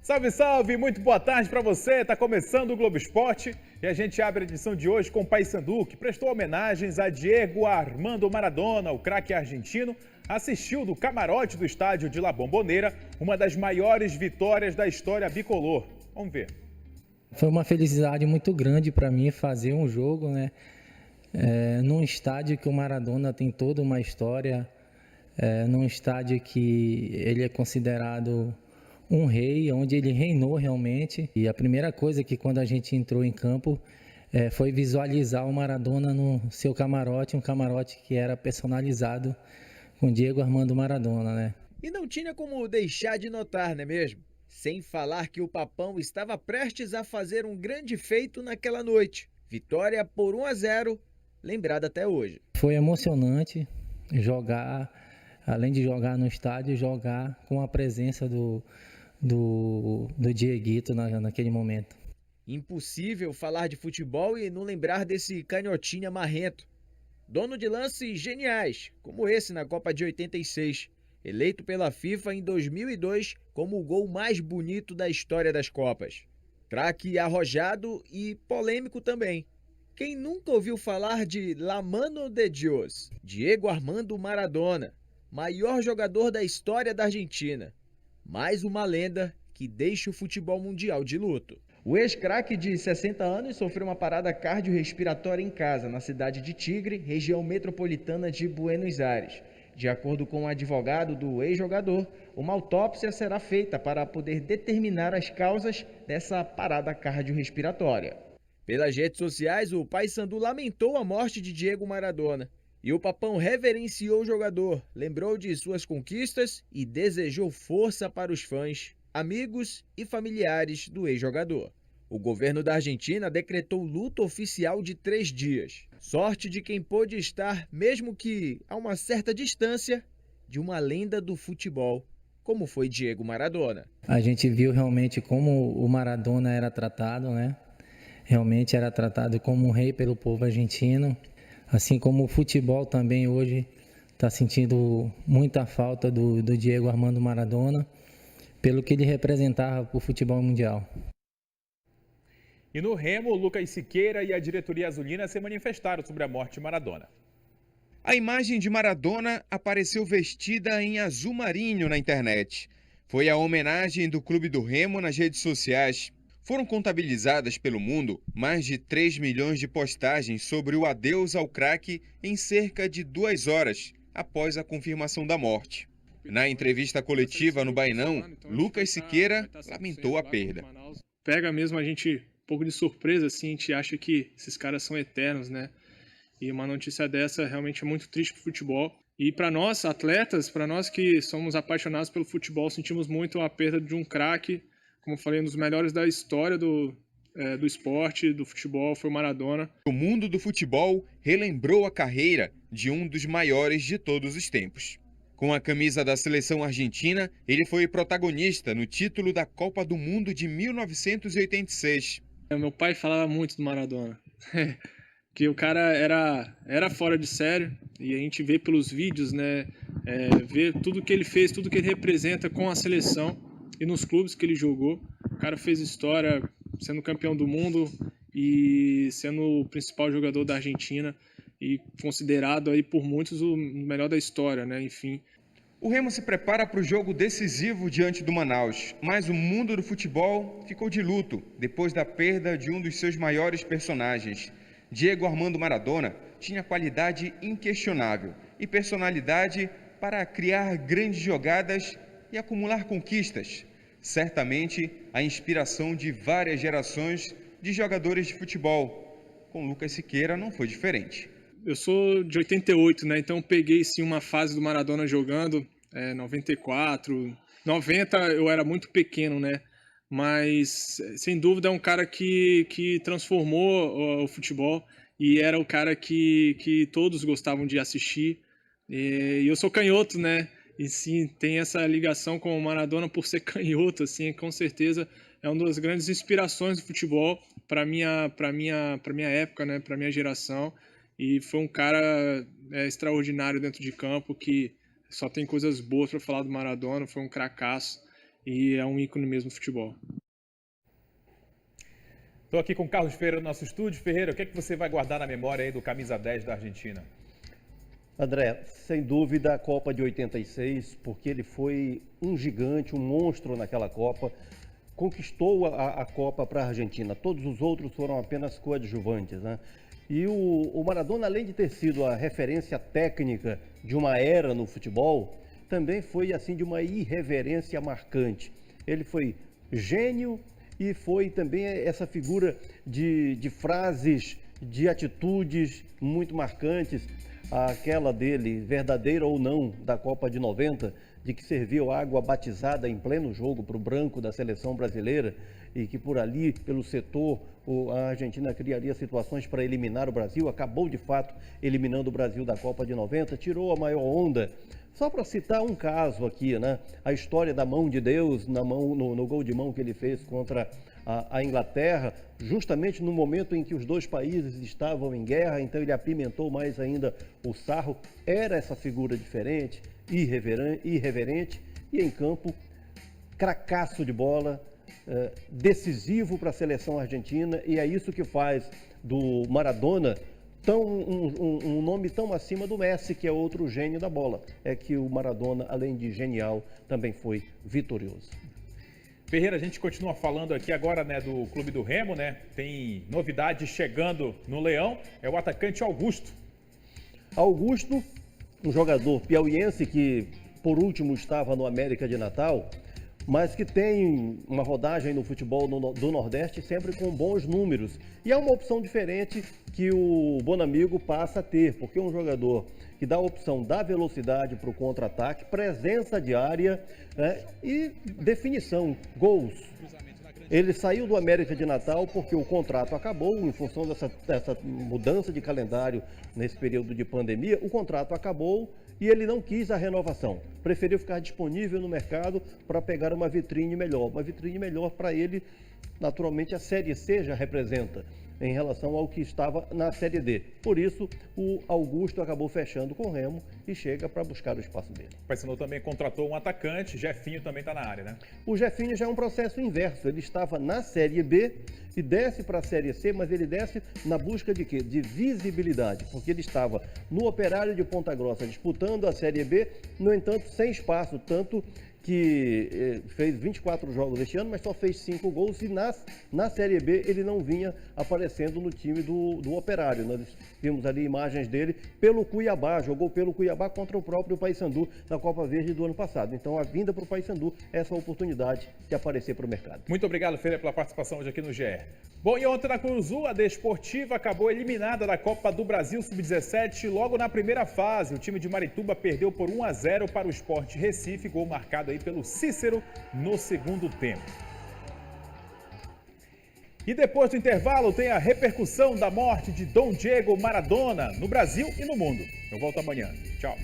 Salve, salve! Muito boa tarde para você. Tá começando o Globo Esporte e a gente abre a edição de hoje com o Paysandu, que prestou homenagens a Diego Armando Maradona, o craque argentino, assistiu do camarote do estádio de La Bombonera uma das maiores vitórias da história bicolor. Vamos ver. Foi uma felicidade muito grande para mim fazer um jogo, né? Num estádio que o Maradona tem toda uma história, num estádio que ele é considerado um rei, onde ele reinou realmente. E a primeira coisa que quando a gente entrou em campo foi visualizar o Maradona no seu camarote, um camarote que era personalizado com Diego Armando Maradona, né? E não tinha como deixar de notar, não é mesmo? Sem falar que o Papão estava prestes a fazer um grande feito naquela noite. Vitória por 1-0, lembrada até hoje. Foi emocionante jogar, além de jogar no estádio, jogar com a presença do Dieguito naquele momento. Impossível falar de futebol e não lembrar desse canhotinha marrento. Dono de lances geniais, como esse na Copa de 86. Eleito pela FIFA em 2002 como o gol mais bonito da história das Copas. Craque arrojado e polêmico também. Quem nunca ouviu falar de La Mano de Dios, Diego Armando Maradona, maior jogador da história da Argentina. Mais uma lenda que deixa o futebol mundial de luto. O ex-craque de 60 anos sofreu uma parada cardiorrespiratória em casa, na cidade de Tigre, região metropolitana de Buenos Aires. De acordo com o advogado do ex-jogador, uma autópsia será feita para poder determinar as causas dessa parada cardiorrespiratória. Pelas redes sociais, o Paysandu lamentou a morte de Diego Maradona. E o Papão reverenciou o jogador, lembrou de suas conquistas e desejou força para os fãs, amigos e familiares do ex-jogador. O governo da Argentina decretou luto oficial de 3 dias. Sorte de quem pôde estar, mesmo que a uma certa distância, de uma lenda do futebol, como foi Diego Maradona. A gente viu realmente como o Maradona era tratado, né? Realmente era tratado como um rei pelo povo argentino. Assim como o futebol também hoje está sentindo muita falta do Diego Armando Maradona, pelo que ele representava para o futebol mundial. E no Remo, Lucas Siqueira e a diretoria azulina se manifestaram sobre a morte de Maradona. A imagem de Maradona apareceu vestida em azul marinho na internet. Foi a homenagem do Clube do Remo nas redes sociais. Foram contabilizadas pelo mundo mais de 3 milhões de postagens sobre o adeus ao craque em cerca de 2 horas após a confirmação da morte. Na entrevista coletiva no Bainão, Lucas Siqueira lamentou a perda. Pega mesmo a gente um pouco de surpresa, assim, a gente acha que esses caras são eternos, né? E uma notícia dessa realmente é muito triste para o futebol. E para nós, atletas, para nós que somos apaixonados pelo futebol, sentimos muito a perda de um craque. Como eu falei, um dos melhores da história do esporte, do futebol, foi o Maradona. O mundo do futebol relembrou a carreira de um dos maiores de todos os tempos. Com a camisa da seleção argentina, ele foi protagonista no título da Copa do Mundo de 1986. Meu pai falava muito do Maradona, que o cara era fora de sério, e a gente vê pelos vídeos, né, vê tudo que ele fez, tudo que ele representa com a seleção e nos clubes que ele jogou. O cara fez história sendo campeão do mundo e sendo o principal jogador da Argentina e considerado aí por muitos o melhor da história, né? Enfim. O Remo se prepara para o jogo decisivo diante do Manaus, mas o mundo do futebol ficou de luto depois da perda de um dos seus maiores personagens. Diego Armando Maradona tinha qualidade inquestionável e personalidade para criar grandes jogadas e acumular conquistas. Certamente a inspiração de várias gerações de jogadores de futebol. Com Lucas Siqueira não foi diferente. Eu sou de 88, né? Então peguei sim uma fase do Maradona jogando, 94, 90 eu era muito pequeno, né? Mas sem dúvida é um cara que transformou o futebol e era o cara que todos gostavam de assistir. E eu sou canhoto, né? E sim, tem essa ligação com o Maradona por ser canhoto, assim, com certeza é uma das grandes inspirações do futebol para minha época, né? Para minha geração. E foi um cara extraordinário dentro de campo, que só tem coisas boas para falar do Maradona, foi um cracaço. e é um ícone mesmo do futebol. Estou aqui com o Carlos Ferreira no nosso estúdio. Ferreira, o que é que você vai guardar na memória aí do camisa 10 da Argentina? André, sem dúvida a Copa de 86, porque ele foi um gigante, um monstro naquela Copa, conquistou a Copa para a Argentina. Todos os outros foram apenas coadjuvantes, né? E o Maradona, além de ter sido a referência técnica de uma era no futebol, também foi assim de uma irreverência marcante. Ele foi gênio e foi também essa figura de frases, de atitudes muito marcantes. Aquela dele, verdadeira ou não, da Copa de 90, de que serviu água batizada em pleno jogo para o branco da seleção brasileira e que por ali, pelo setor, a Argentina criaria situações para eliminar o Brasil, acabou de fato eliminando o Brasil da Copa de 90, tirou a maior onda. Só para citar um caso aqui, né? A história da mão de Deus no gol de mão que ele fez contra a Inglaterra, justamente no momento em que os dois países estavam em guerra, então ele apimentou mais ainda o sarro. Era essa figura diferente, irreverente e em campo, cracaço de bola, decisivo para a seleção argentina, e é isso que faz do Maradona um nome tão acima do Messi, que é outro gênio da bola. É que o Maradona, além de genial, também foi vitorioso. Ferreira, a gente continua falando aqui agora, né, do Clube do Remo, né? Tem novidade chegando no Leão, é o atacante Augusto. Augusto, um jogador piauiense que, por último, estava no América de Natal, mas que tem uma rodagem no futebol do Nordeste sempre com bons números. E é uma opção diferente que o Bonamigo passa a ter, porque é um jogador que dá a opção da velocidade para o contra-ataque, presença de área, né, e definição, gols. Ele saiu do América de Natal porque o contrato acabou, em função dessa mudança de calendário nesse período de pandemia, o contrato acabou e ele não quis a renovação. Preferiu ficar disponível no mercado para pegar uma vitrine melhor. Uma vitrine melhor para ele, naturalmente, a Série C já representa em relação ao que estava na Série D. Por isso, o Augusto acabou fechando com o Remo e chega para buscar o espaço dele. O Paysandu também contratou um atacante, Jefinho também está na área, né? O Jefinho já é um processo inverso. Ele estava na Série B e desce para a Série C, mas ele desce na busca de quê? De visibilidade, porque ele estava no Operário de Ponta Grossa disputando a Série B, no entanto, sem espaço, tanto que fez 24 jogos este ano, mas só fez 5 gols e na Série B ele não vinha aparecendo no time do Operário. Nós vimos ali imagens dele pelo Cuiabá, jogou pelo Cuiabá contra o próprio Paysandu na Copa Verde do ano passado. Então a vinda para o Paysandu é essa oportunidade de aparecer para o mercado. Muito obrigado, Ferreira, pela participação hoje aqui no GE. Bom, e ontem na Curuzu, a Desportiva acabou eliminada da Copa do Brasil Sub-17 logo na primeira fase. O time de Marituba perdeu por 1-0 para o Sport Recife, gol marcado aí pelo Cícero no segundo tempo. E depois do intervalo tem a repercussão da morte de Dom Diego Maradona no Brasil e no mundo. Eu volto amanhã. Tchau.